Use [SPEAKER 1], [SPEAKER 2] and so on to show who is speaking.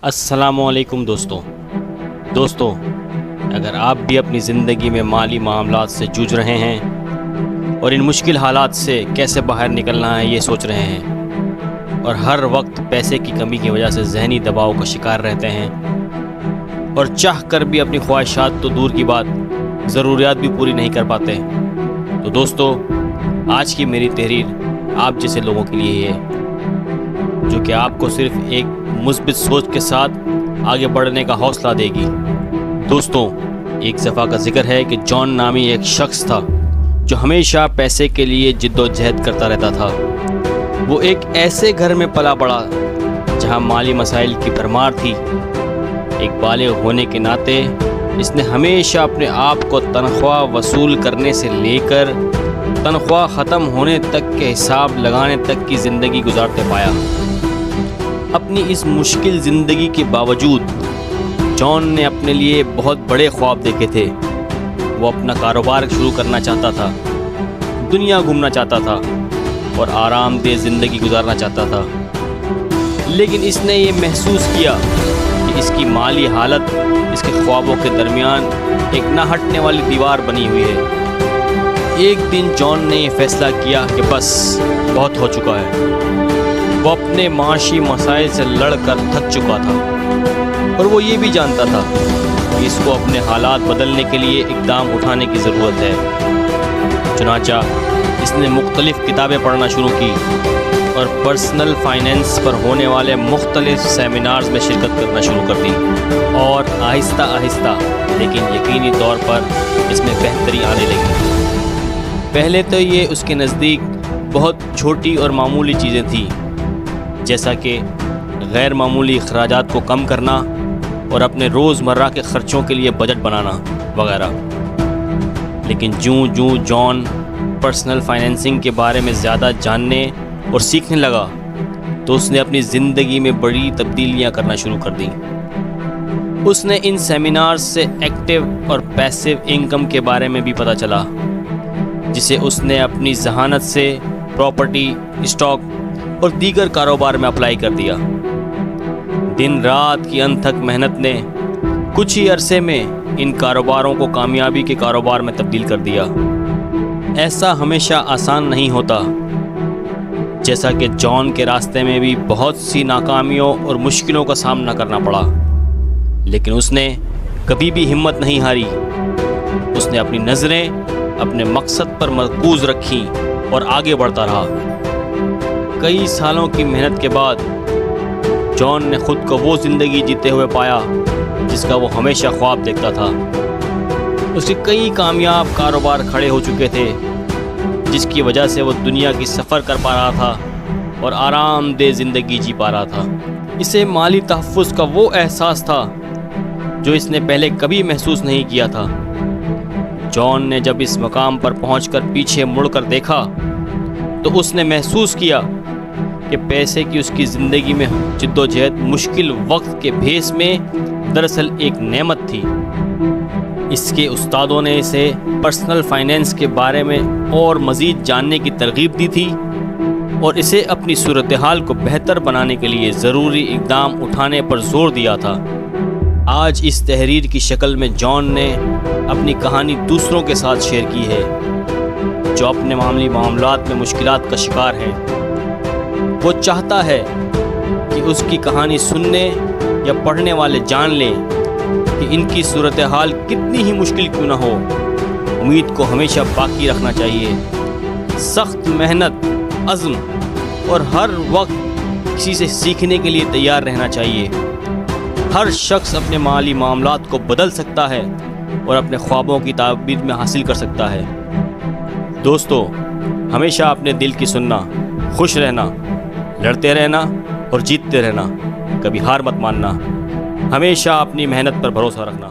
[SPEAKER 1] السلام علیکم دوستوں اگر آپ بھی اپنی زندگی میں مالی معاملات سے جوجھ رہے ہیں اور ان مشکل حالات سے کیسے باہر نکلنا ہے یہ سوچ رہے ہیں اور ہر وقت پیسے کی کمی کی وجہ سے ذہنی دباؤ کا شکار رہتے ہیں اور چاہ کر بھی اپنی خواہشات تو دور کی بات ضروریات بھی پوری نہیں کر پاتے، تو دوستو آج کی میری تحریر آپ جیسے لوگوں کے لیے ہے جو کہ آپ کو صرف ایک مثبت سوچ کے ساتھ آگے بڑھنے کا حوصلہ دے گی۔ دوستوں ایک دفعہ کا ذکر ہے کہ جان نامی ایک شخص تھا جو ہمیشہ پیسے کے لیے جد و جہد کرتا رہتا تھا۔ وہ ایک ایسے گھر میں پلا بڑھا جہاں مالی مسائل کی بھرمار تھی۔ ایک بالغ ہونے کے ناطے اس نے ہمیشہ اپنے آپ کو تنخواہ وصول کرنے سے لے کر تنخواہ ختم ہونے تک کے حساب لگانے تک کی زندگی گزارتے پایا۔ اپنی اس مشکل زندگی کے باوجود جان نے اپنے لیے بہت بڑے خواب دیکھے تھے۔ وہ اپنا کاروبار شروع کرنا چاہتا تھا، دنیا گھومنا چاہتا تھا اور آرام دہ زندگی گزارنا چاہتا تھا، لیکن اس نے یہ محسوس کیا کہ اس کی مالی حالت اس کے خوابوں کے درمیان ایک نہ ہٹنے والی دیوار بنی ہوئی ہے۔ ایک دن جان نے یہ فیصلہ کیا کہ بس بہت ہو چکا ہے۔ وہ اپنے معاشی مسائل سے لڑ کر تھک چکا تھا اور وہ یہ بھی جانتا تھا کہ اس کو اپنے حالات بدلنے کے لیے اقدام اٹھانے کی ضرورت ہے۔ چنانچہ اس نے مختلف کتابیں پڑھنا شروع کی اور پرسنل فائنینس پر ہونے والے مختلف سیمینارز میں شرکت کرنا شروع کر دی، اور آہستہ آہستہ لیکن یقینی طور پر اس میں بہتری آنے لگی۔ پہلے تو یہ اس کے نزدیک بہت چھوٹی اور معمولی چیزیں تھیں، جیسا کہ غیر معمولی اخراجات کو کم کرنا اور اپنے روزمرہ کے خرچوں کے لیے بجٹ بنانا وغیرہ۔ لیکن جوں جان پرسنل فائنینسنگ کے بارے میں زیادہ جاننے اور سیکھنے لگا تو اس نے اپنی زندگی میں بڑی تبدیلیاں کرنا شروع کر دیں۔ اس نے ان سیمینارز سے ایکٹیو اور پیسیو انکم کے بارے میں بھی پتہ چلا، جسے اس نے اپنی ذہانت سے پراپرٹی، اسٹاک اور دیگر کاروبار میں اپلائی کر دیا۔ دن رات کی انتھک محنت نے کچھ ہی عرصے میں ان کاروباروں کو کامیابی کے کاروبار میں تبدیل کر دیا۔ ایسا ہمیشہ آسان نہیں ہوتا، جیسا کہ جان کے راستے میں بھی بہت سی ناکامیوں اور مشکلوں کا سامنا کرنا پڑا، لیکن اس نے کبھی بھی ہمت نہیں ہاری۔ اس نے اپنی نظریں اپنے مقصد پر مرکوز رکھیں اور آگے بڑھتا رہا۔ کئی سالوں کی محنت کے بعد جان نے خود کو وہ زندگی جیتے ہوئے پایا جس کا وہ ہمیشہ خواب دیکھتا تھا۔ اس کے کئی کامیاب کاروبار کھڑے ہو چکے تھے، جس کی وجہ سے وہ دنیا کی سفر کر پا رہا تھا اور آرام دہ زندگی جی پا رہا تھا۔ اسے مالی تحفظ کا وہ احساس تھا جو اس نے پہلے کبھی محسوس نہیں کیا تھا۔ جان نے جب اس مقام پر پہنچ کر پیچھے مڑ کر دیکھا تو اس نے محسوس کیا کہ پیسے کی اس کی زندگی میں جد و جہد مشکل وقت کے بھیس میں دراصل ایک نعمت تھی۔ اس کے استادوں نے اسے پرسنل فائنینس کے بارے میں اور مزید جاننے کی ترغیب دی تھی اور اسے اپنی صورتحال کو بہتر بنانے کے لیے ضروری اقدام اٹھانے پر زور دیا تھا۔ آج اس تحریر کی شکل میں جان نے اپنی کہانی دوسروں کے ساتھ شیئر کی ہے جو اپنے معاملی معاملات میں مشکلات کا شکار ہیں۔ وہ چاہتا ہے کہ اس کی کہانی سننے یا پڑھنے والے جان لیں کہ ان کی صورتحال کتنی ہی مشکل کیوں نہ ہو، امید کو ہمیشہ باقی رکھنا چاہیے۔ سخت محنت، عزم اور ہر وقت کسی سے سیکھنے کے لیے تیار رہنا چاہیے۔ ہر شخص اپنے مالی معاملات کو بدل سکتا ہے اور اپنے خوابوں کی تعبیر میں حاصل کر سکتا ہے۔ دوستو ہمیشہ اپنے دل کی سننا، خوش رہنا، لڑتے رہنا اور جیتتے رہنا، کبھی ہار مت ماننا، ہمیشہ اپنی محنت پر بھروسہ رکھنا۔